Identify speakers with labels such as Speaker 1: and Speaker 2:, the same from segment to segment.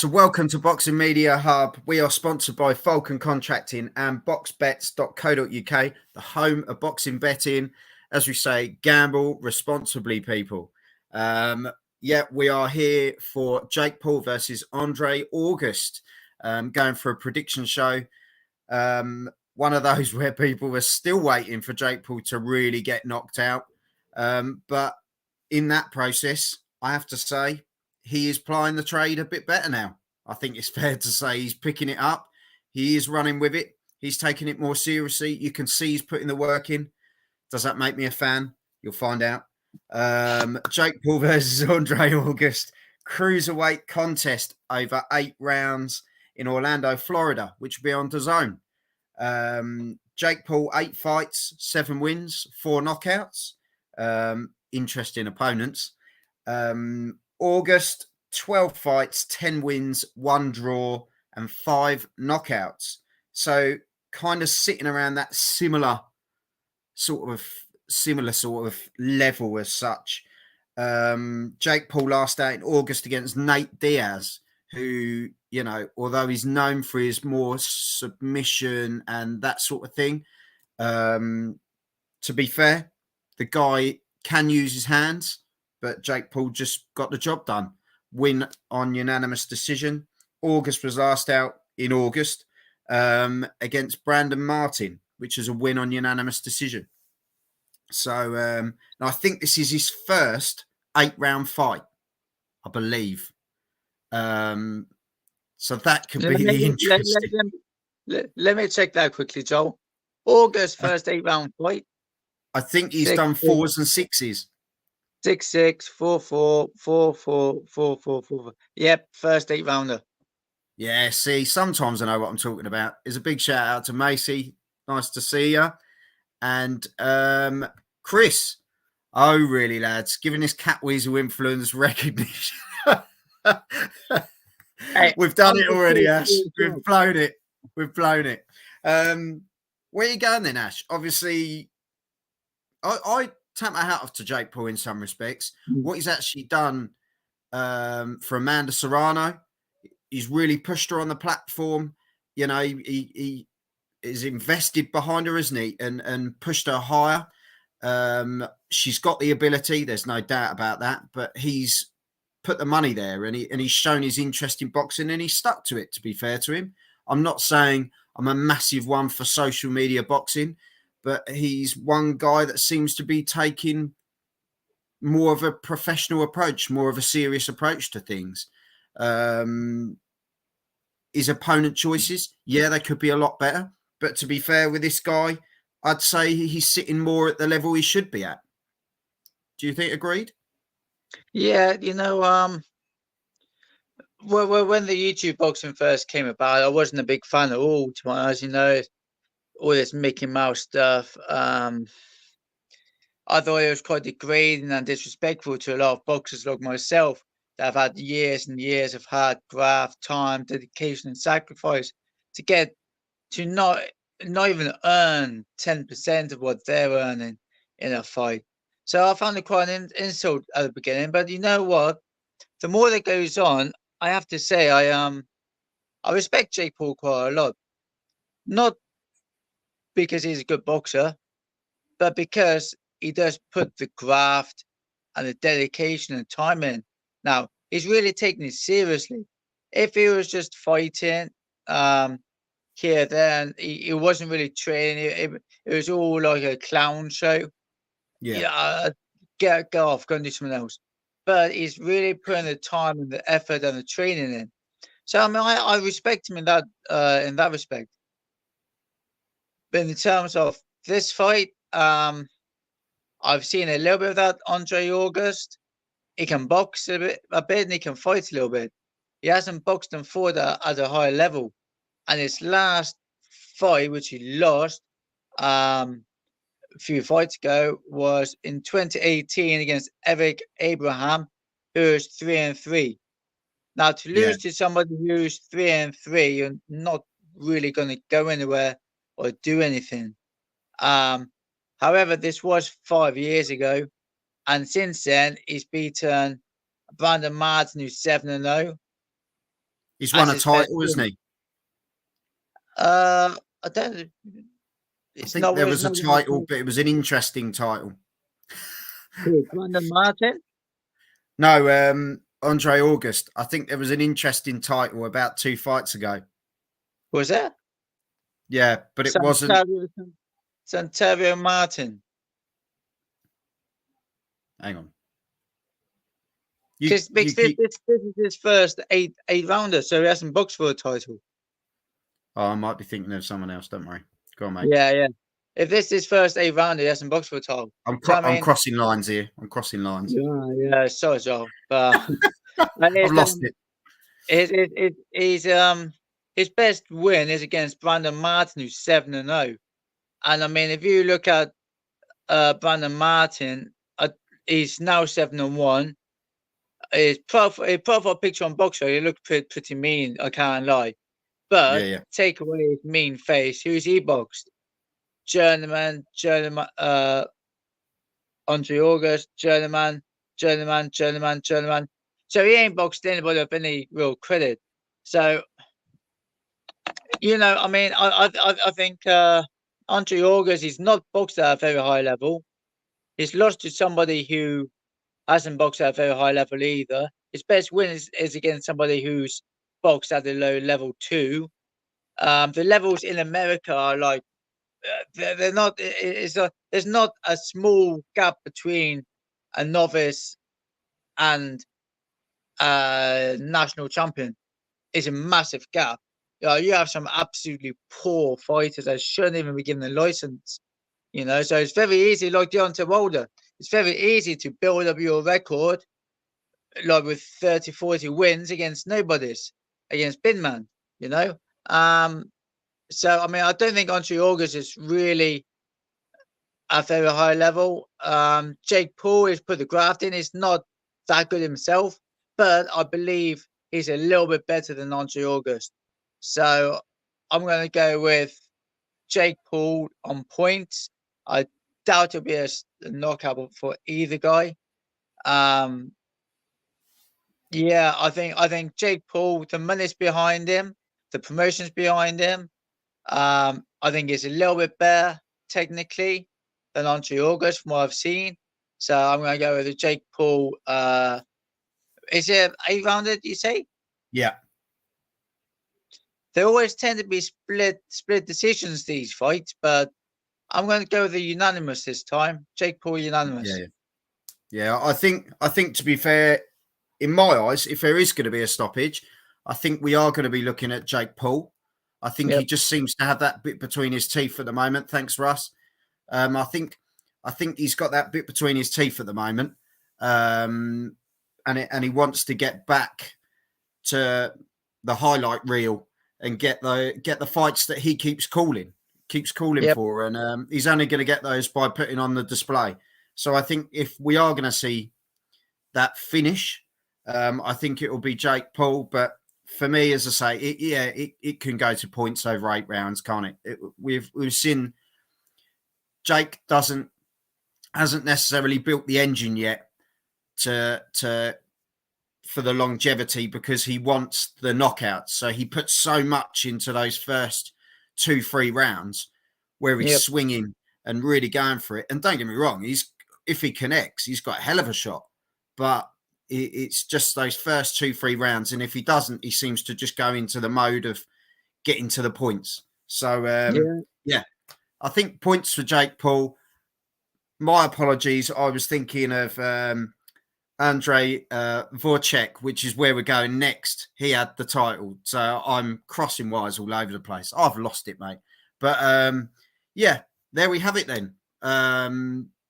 Speaker 1: So welcome to Boxing Media Hub. We are sponsored by Falcon Contracting and boxbets.co.uk, the home of boxing betting. As we say, gamble responsibly, people. We are here for Jake Paul versus Andre August, going for a prediction show. One of those where people were still waiting for Jake Paul to really get knocked out. But in that process, I have to say, he is plying the trade a bit better now. I think it's fair to say he's picking it up. He is running with it. He's taking it more seriously. You can see he's putting the work in. Does that make me a fan? You'll find out. Jake Paul versus Andre August. Cruiserweight contest over 8 rounds in Orlando, Florida, which will be on DAZN. Jake Paul, 8 fights, 7 wins, 4 knockouts. Interesting opponents. August, 12 fights, 10 wins, 1 draw, and 5 knockouts. So kind of sitting around that similar sort of level as such. Jake Paul last out in August against Nate Diaz, who, you know, although he's known for his more submission and that sort of thing, to be fair, the guy can use his hands, but Jake Paul just got the job done. Win on unanimous decision. August was last out in August against Brandon Martin, which is a win on unanimous decision. So I think this is his first 8-round fight, I believe. So that could be interesting.
Speaker 2: Let me check that quickly, Joel. August first 8-round fight.
Speaker 1: I think he's done 4s and 6s.
Speaker 2: 6-6, 4-4, 4-4, 4-4. Yep, first 8-rounder.
Speaker 1: Yeah, see, sometimes I know what I'm talking about. It's a big shout out to Macy. Nice to see you. And Chris. Oh, really, lads? Giving this cat weasel influence recognition. Hey, we've done it already, Ash. We've blown it. Where are you going then, Ash? Obviously, I tap my hat off to Jake Paul in some respects. What he's actually done for Amanda Serrano, he's really pushed her on the platform. You know, he is invested behind her, isn't he? And pushed her higher. She's got the ability. There's no doubt about that. But he's put the money there, and he's shown his interest in boxing, and he's stuck to it. To be fair to him, I'm not saying I'm a massive one for social media boxing, but he's one guy that seems to be taking more of a professional approach, more of a serious approach to things. His opponent choices, yeah, they could be a lot better. But to be fair with this guy, I'd say he's sitting more at the level he should be at. Do you think agreed?
Speaker 2: Yeah, you know, well, when the YouTube boxing first came about, I wasn't a big fan at all, to be honest. You know, all this Mickey Mouse stuff. I thought it was quite degrading and disrespectful to a lot of boxers like myself that have had years and years of hard graft, time, dedication, and sacrifice to get to not even earn 10% of what they're earning in a fight. So I found it quite an insult at the beginning. But you know what? The more that goes on, I have to say I respect Jake Paul quite a lot. Not because he's a good boxer, but because he does put the graft and the dedication and time in. Now, he's really taking it seriously. If he was just fighting here, then he wasn't really training. It was all like a clown show. Yeah, get off, go and do something else. But he's really putting the time and the effort and the training in. So I mean, I respect him in that respect. But in terms of this fight, I've seen a little bit of that Andre August. He can box a bit, and he can fight a little bit. He hasn't boxed and fought at a high level. And his last fight, which he lost a few fights ago, was in 2018 against Eric Abraham, who is 3-3. Now, to lose to somebody who's 3-3, you're not really going to go anywhere or do anything. However, this was 5 years ago, and since then he's beaten Brandon Martin, who's 7-0.
Speaker 1: He's
Speaker 2: as
Speaker 1: won a
Speaker 2: his best
Speaker 1: title,
Speaker 2: win.
Speaker 1: hasn't he?
Speaker 2: I don't.
Speaker 1: I
Speaker 2: It's
Speaker 1: think
Speaker 2: not.
Speaker 1: there
Speaker 2: It's
Speaker 1: was a
Speaker 2: not.
Speaker 1: title, but it was an interesting title.
Speaker 2: Brandon Martin.
Speaker 1: No, Andre August. I think there was an interesting title about 2 fights ago.
Speaker 2: Was that
Speaker 1: Yeah, but it wasn't.
Speaker 2: Santario Martin?
Speaker 1: Hang on.
Speaker 2: Because
Speaker 1: You
Speaker 2: this
Speaker 1: keep.
Speaker 2: is his first eight rounder, so he hasn't boxed for a title.
Speaker 1: Oh, I might be thinking of someone else. Don't worry. Go on, mate.
Speaker 2: Yeah. If this is his first eight rounder, he hasn't boxed for a title.
Speaker 1: I'm crossing lines here. I'm crossing lines.
Speaker 2: Yeah. Sorry, Joel. But
Speaker 1: I've lost it.
Speaker 2: His best win is against Brandon Martin, who's 7-0. And I mean, if you look at Brandon Martin, he's now 7-1. His profile picture on Boxer, he looked pretty mean. I can't lie. But
Speaker 1: Yeah.
Speaker 2: take away his mean face, who's he boxed? Journeyman, Andre August, Journeyman. So he ain't boxed anybody of any real credit. So I mean, I think Andre August is not boxed at a very high level. He's lost to somebody who hasn't boxed at a very high level either. His best win is against somebody who's boxed at a low level too. The levels in America are like they're not. There's not a small gap between a novice and a national champion. It's a massive gap. You have some absolutely poor fighters that shouldn't even be given a license. So it's very easy, like Deontay Wilder. It's very easy to build up your record, like with 30, 40 wins against nobodies, against big man. So I mean, I don't think Andre August is really at very high level. Jake Paul is put the graft in. He's not that good himself, but I believe he's a little bit better than Andre August. So I'm going to go with Jake Paul on points. I doubt it'll be a knockout for either guy. Yeah, I think Jake Paul, the money's behind him, the promotion's behind him. I think he's a little bit better technically than Andre August from what I've seen. So I'm going to go with the Jake Paul. Is it 8-rounded, you say?
Speaker 1: Yeah.
Speaker 2: They always tend to be split decisions, these fights, but I'm going to go with the unanimous this time. Jake Paul unanimous.
Speaker 1: Yeah. I think to be fair, in my eyes, if there is going to be a stoppage, I think we are going to be looking at Jake Paul. I think he just seems to have that bit between his teeth at the moment. Thanks, Russ. I think he's got that bit between his teeth at the moment, and he wants to get back to the highlight reel and get the fights that he keeps calling for, and he's only going to get those by putting on the display. So I think if we are going to see that finish, I think it will be Jake Paul. But for me, as I say, it can go to points over 8 rounds, can't it? We've seen Jake hasn't necessarily built the engine yet for the longevity, because he wants the knockouts. So he puts so much into those first 2-3 rounds where he's swinging and really going for it. And don't get me wrong, if he connects, he's got a hell of a shot. But it's just those first 2-3 rounds, and if he doesn't, he seems to just go into the mode of getting to the points. So I think points for Jake Paul. My apologies, I was thinking of Andrei Vorchek, which is where we're going next. He had the title, so I'm crossing wires all over the place. I've lost it, mate. But there we have it then.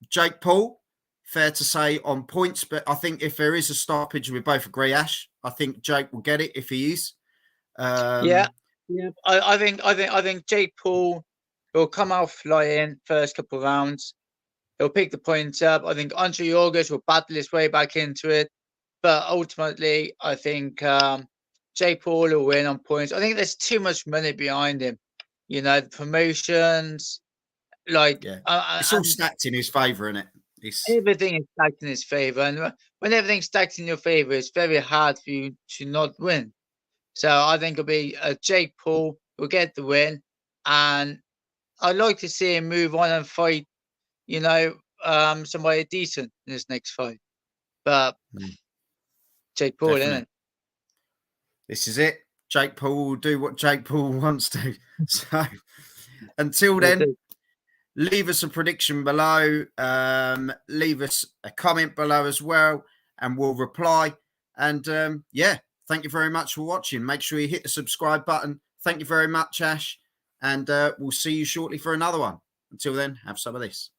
Speaker 1: Jake Paul, fair to say, on points, but I think if there is a stoppage, we both agree, Ash, I think Jake will get it if he is.
Speaker 2: I think Jake Paul will come out flying first couple of rounds. He'll pick the points up. I think Andre August will battle his way back into it, but ultimately, I think Jake Paul will win on points. I think there's too much money behind him. The promotions,
Speaker 1: it's all stacked in his favour, isn't it?
Speaker 2: Everything is stacked in his favour, and when everything's stacked in your favour, it's very hard for you to not win. So I think it'll be Jake Paul will get the win, and I'd like to see him move on and fight, somebody decent in his next fight. But Jake Paul,
Speaker 1: Definitely.
Speaker 2: isn't it?
Speaker 1: This is it. Jake Paul will do what Jake Paul wants to. So until then, leave us a prediction below. Leave us a comment below as well, and we'll reply. And thank you very much for watching. Make sure you hit the subscribe button. Thank you very much, Ash. And we'll see you shortly for another one. Until then, have some of this.